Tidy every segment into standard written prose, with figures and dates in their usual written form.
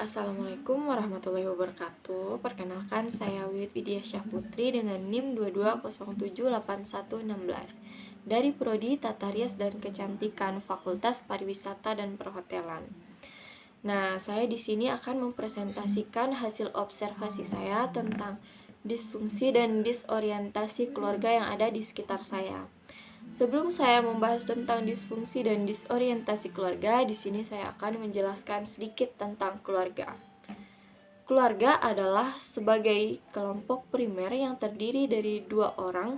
Assalamualaikum warahmatullahi wabarakatuh. Perkenalkan, saya Widya Syahputri dengan NIM 22078116 dari Prodi Tata Rias dan Kecantikan Fakultas Pariwisata dan Perhotelan. Nah, saya di sini akan mempresentasikan hasil observasi saya tentang disfungsi dan disorientasi keluarga yang ada di sekitar saya. Sebelum saya membahas tentang disfungsi dan disorientasi keluarga, di sini saya akan menjelaskan sedikit tentang keluarga. Keluarga adalah sebagai kelompok primer yang terdiri dari dua orang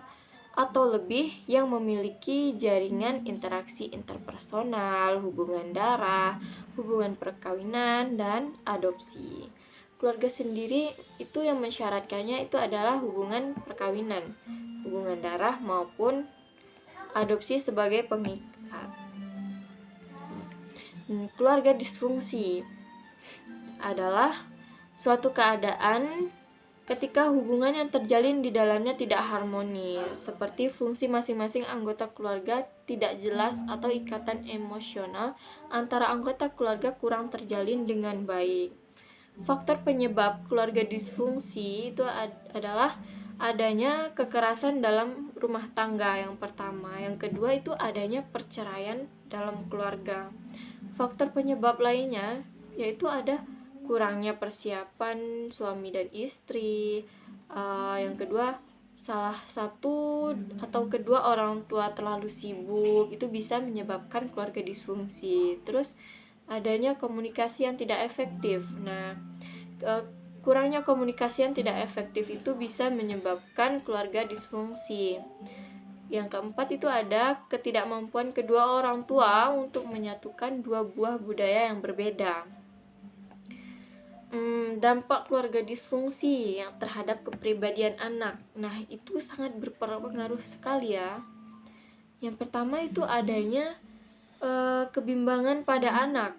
atau lebih yang memiliki jaringan interaksi interpersonal, hubungan darah, hubungan perkawinan, dan adopsi. Keluarga sendiri itu yang mensyaratkannya itu adalah hubungan perkawinan, hubungan darah maupun adopsi sebagai pengikat. Keluarga disfungsi adalah suatu keadaan ketika hubungan yang terjalin di dalamnya tidak harmonis, seperti fungsi masing-masing anggota keluarga tidak jelas atau ikatan emosional antara anggota keluarga kurang terjalin dengan baik. Faktor penyebab keluarga disfungsi itu adalah adanya kekerasan dalam rumah tangga yang pertama. Yang kedua itu adanya perceraian dalam keluarga. Faktor penyebab lainnya yaitu ada kurangnya persiapan suami dan istri. Yang kedua, salah satu atau kedua orang tua terlalu sibuk, itu bisa menyebabkan keluarga disfungsi. Terus adanya komunikasi yang tidak efektif. Nah, kurangnya komunikasi yang tidak efektif itu bisa menyebabkan keluarga disfungsi. Yang keempat itu ada ketidakmampuan kedua orang tua untuk menyatukan dua buah budaya yang berbeda. Dampak keluarga disfungsi yang terhadap kepribadian anak. Nah, itu sangat berpengaruh sekali ya. Yang pertama itu adanya kebimbangan pada anak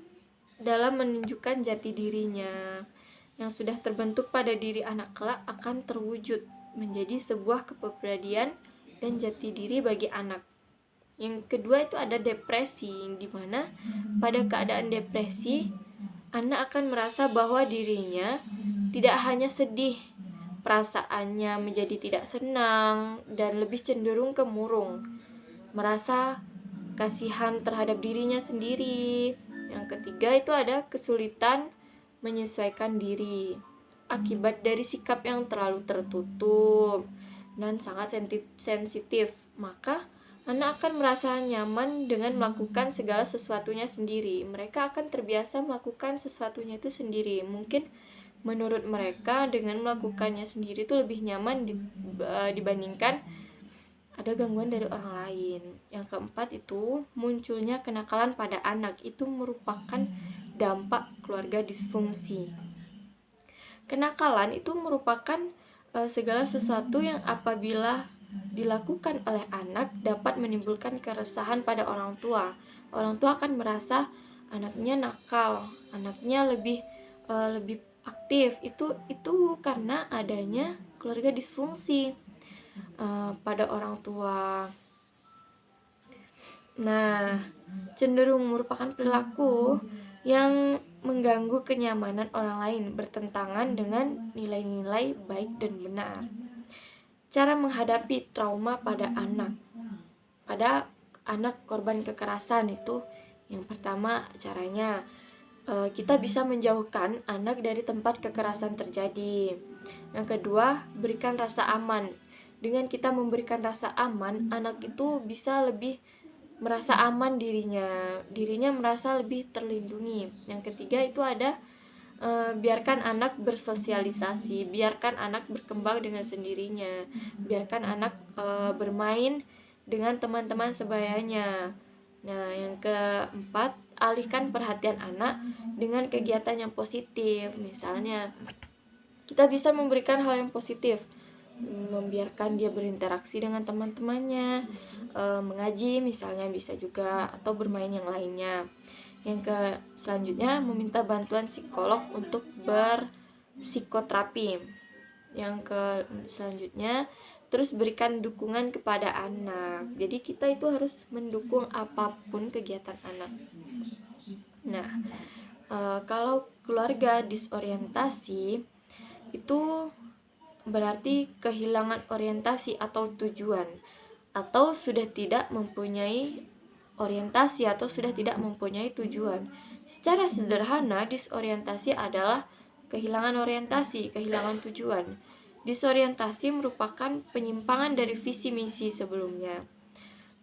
dalam menunjukkan jati dirinya. Yang sudah terbentuk pada diri anak kelak akan terwujud menjadi sebuah kepribadian dan jati diri bagi anak. Yang kedua itu ada depresi, di mana pada keadaan depresi anak akan merasa bahwa dirinya tidak hanya sedih, perasaannya menjadi tidak senang dan lebih cenderung ke murung, merasa kasihan terhadap dirinya sendiri. Yang ketiga itu ada kesulitan menyesuaikan diri akibat dari sikap yang terlalu tertutup dan sangat sensitif. Maka anak akan merasa nyaman dengan melakukan segala sesuatunya sendiri. Mereka akan terbiasa melakukan sesuatunya itu sendiri. Mungkin menurut mereka dengan melakukannya sendiri itu lebih nyaman dibandingkan ada gangguan dari orang lain. Yang keempat itu munculnya kenakalan pada anak. Itu merupakan dampak keluarga disfungsi. Kenakalan itu merupakan segala sesuatu yang apabila dilakukan oleh anak dapat menimbulkan keresahan pada orang tua. Orang tua akan merasa anaknya nakal, anaknya lebih aktif. Itu karena adanya keluarga disfungsi pada orang tua. Nah, cenderung merupakan perilaku yang mengganggu kenyamanan orang lain, bertentangan dengan nilai-nilai baik dan benar. Cara menghadapi trauma pada anak korban kekerasan itu yang pertama caranya kita bisa menjauhkan anak dari tempat kekerasan terjadi. Yang kedua, berikan rasa aman. Dengan kita memberikan rasa aman, anak itu bisa lebih merasa aman dirinya merasa lebih terlindungi. Yang ketiga itu ada biarkan anak bersosialisasi, biarkan anak berkembang dengan sendirinya, biarkan anak bermain dengan teman-teman sebayanya. Nah, yang keempat, alihkan perhatian anak dengan kegiatan yang positif. Misalnya, kita bisa memberikan hal yang positif, membiarkan dia berinteraksi dengan teman-temannya, mengaji misalnya bisa juga, atau bermain yang lainnya. Yang selanjutnya meminta bantuan psikolog untuk berpsikoterapi. Yang selanjutnya terus berikan dukungan kepada anak. Jadi kita itu harus mendukung apapun kegiatan anak. Nah, Kalau keluarga disorientasi itu berarti kehilangan orientasi atau tujuan, atau sudah tidak mempunyai orientasi atau sudah tidak mempunyai tujuan. Secara sederhana, disorientasi adalah kehilangan orientasi, kehilangan tujuan. Disorientasi merupakan penyimpangan dari visi misi sebelumnya.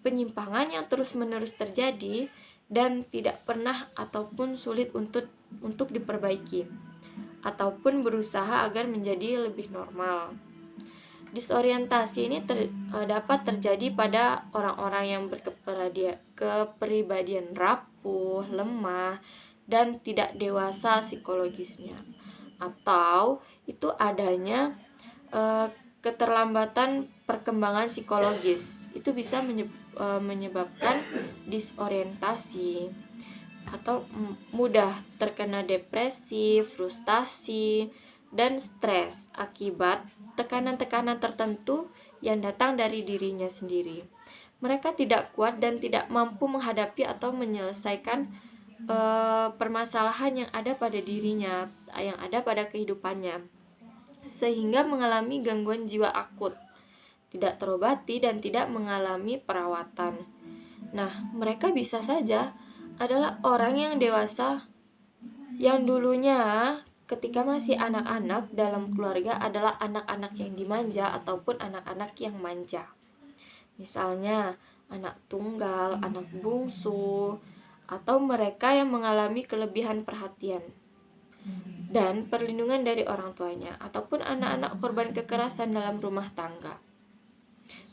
Penyimpangan yang terus-menerus terjadi dan tidak pernah ataupun sulit untuk diperbaiki ataupun berusaha agar menjadi lebih normal. Disorientasi ini dapat terjadi pada orang-orang yang berkepribadian rapuh, lemah, dan tidak dewasa psikologisnya, atau itu adanya keterlambatan perkembangan psikologis. Itu bisa menyebabkan disorientasi atau mudah terkena depresi, frustasi, dan stres akibat tekanan-tekanan tertentu yang datang dari dirinya sendiri. Mereka tidak kuat dan tidak mampu menghadapi atau menyelesaikan permasalahan yang ada pada dirinya, yang ada pada kehidupannya, sehingga mengalami gangguan jiwa akut, tidak terobati dan tidak mengalami perawatan. Nah, mereka bisa saja adalah orang yang dewasa yang dulunya ketika masih anak-anak dalam keluarga adalah anak-anak yang dimanja ataupun anak-anak yang manja. Misalnya anak tunggal, anak bungsu, atau mereka yang mengalami kelebihan perhatian dan perlindungan dari orang tuanya, ataupun anak-anak korban kekerasan dalam rumah tangga.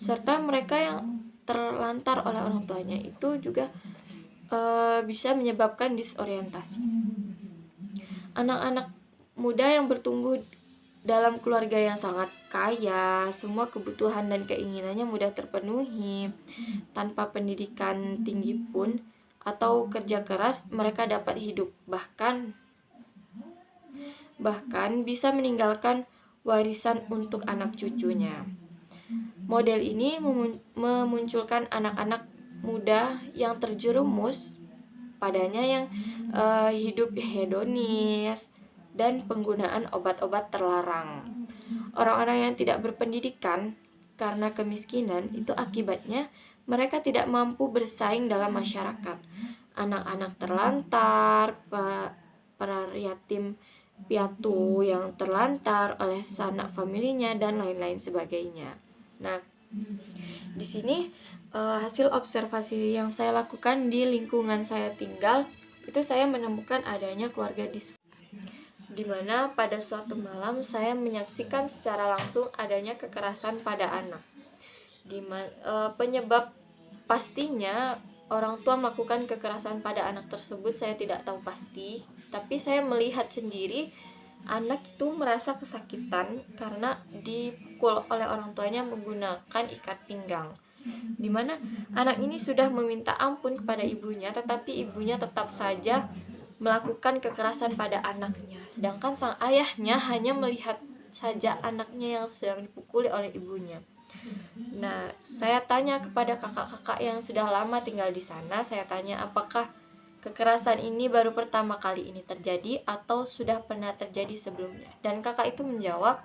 Serta mereka yang terlantar oleh orang tuanya itu juga bisa menyebabkan disorientasi. Anak-anak muda yang bertumbuh dalam keluarga yang sangat kaya, semua kebutuhan dan keinginannya mudah terpenuhi, tanpa pendidikan tinggi pun atau kerja keras mereka dapat hidup, bahkan bisa meninggalkan warisan untuk anak cucunya. Model ini memunculkan anak-anak muda yang terjerumus padanya yang hidup hedonis dan penggunaan obat-obat terlarang. Orang-orang yang tidak berpendidikan karena kemiskinan itu akibatnya mereka tidak mampu bersaing dalam masyarakat. Anak-anak terlantar, para yatim piatu yang terlantar oleh sanak familinya dan lain-lain sebagainya. Nah, di sini hasil observasi yang saya lakukan di lingkungan saya tinggal, itu saya menemukan adanya keluarga disfungsi, di mana pada suatu malam saya menyaksikan secara langsung adanya kekerasan pada anak. Penyebab pastinya orang tua melakukan kekerasan pada anak tersebut saya tidak tahu pasti, tapi saya melihat sendiri anak itu merasa kesakitan karena dipukul oleh orang tuanya menggunakan ikat pinggang, dimana anak ini sudah meminta ampun kepada ibunya, tetapi ibunya tetap saja melakukan kekerasan pada anaknya, sedangkan sang ayahnya hanya melihat saja anaknya yang sedang dipukuli oleh ibunya. Nah, saya tanya kepada kakak-kakak yang sudah lama tinggal di sana, saya tanya apakah kekerasan ini baru pertama kali ini terjadi atau sudah pernah terjadi sebelumnya. Dan kakak itu menjawab,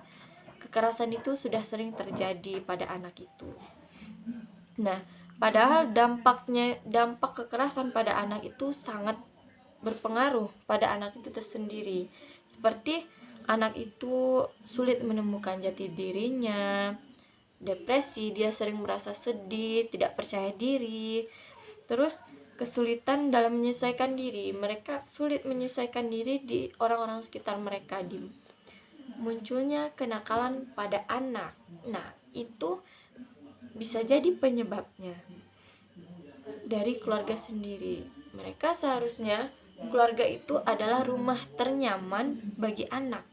kekerasan itu sudah sering terjadi pada anak itu. Nah, padahal dampak kekerasan pada anak itu sangat berpengaruh pada anak itu tersendiri. Seperti anak itu sulit menemukan jati dirinya, depresi, dia sering merasa sedih, tidak percaya diri, terus kesulitan dalam menyesuaikan diri. Mereka sulit menyesuaikan diri di orang-orang sekitar mereka, di munculnya kenakalan pada anak. Nah, itu bisa jadi penyebabnya dari keluarga sendiri. Mereka seharusnya keluarga itu adalah rumah ternyaman bagi anak.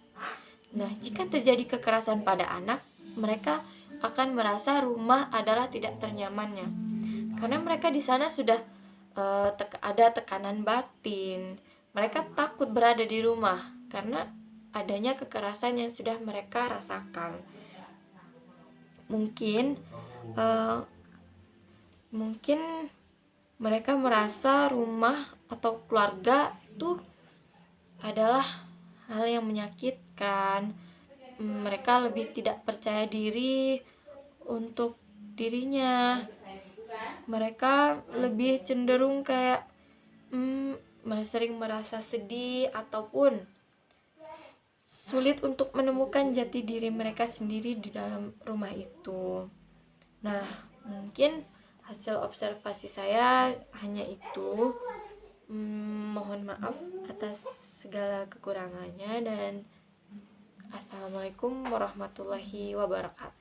Nah, jika terjadi kekerasan pada anak, mereka akan merasa rumah adalah tidak ternyamannya, karena mereka di sana sudah ada tekanan batin. Mereka takut berada di rumah karena adanya kekerasan yang sudah mereka rasakan. Mungkin mereka merasa rumah atau keluarga itu adalah hal yang menyakitkan. Mereka lebih tidak percaya diri untuk dirinya. Mereka lebih cenderung kayak sering merasa sedih ataupun sulit untuk menemukan jati diri mereka sendiri di dalam rumah itu. Nah, mungkin hasil observasi saya hanya itu. Mohon maaf atas segala kekurangannya dan assalamualaikum warahmatullahi wabarakatuh.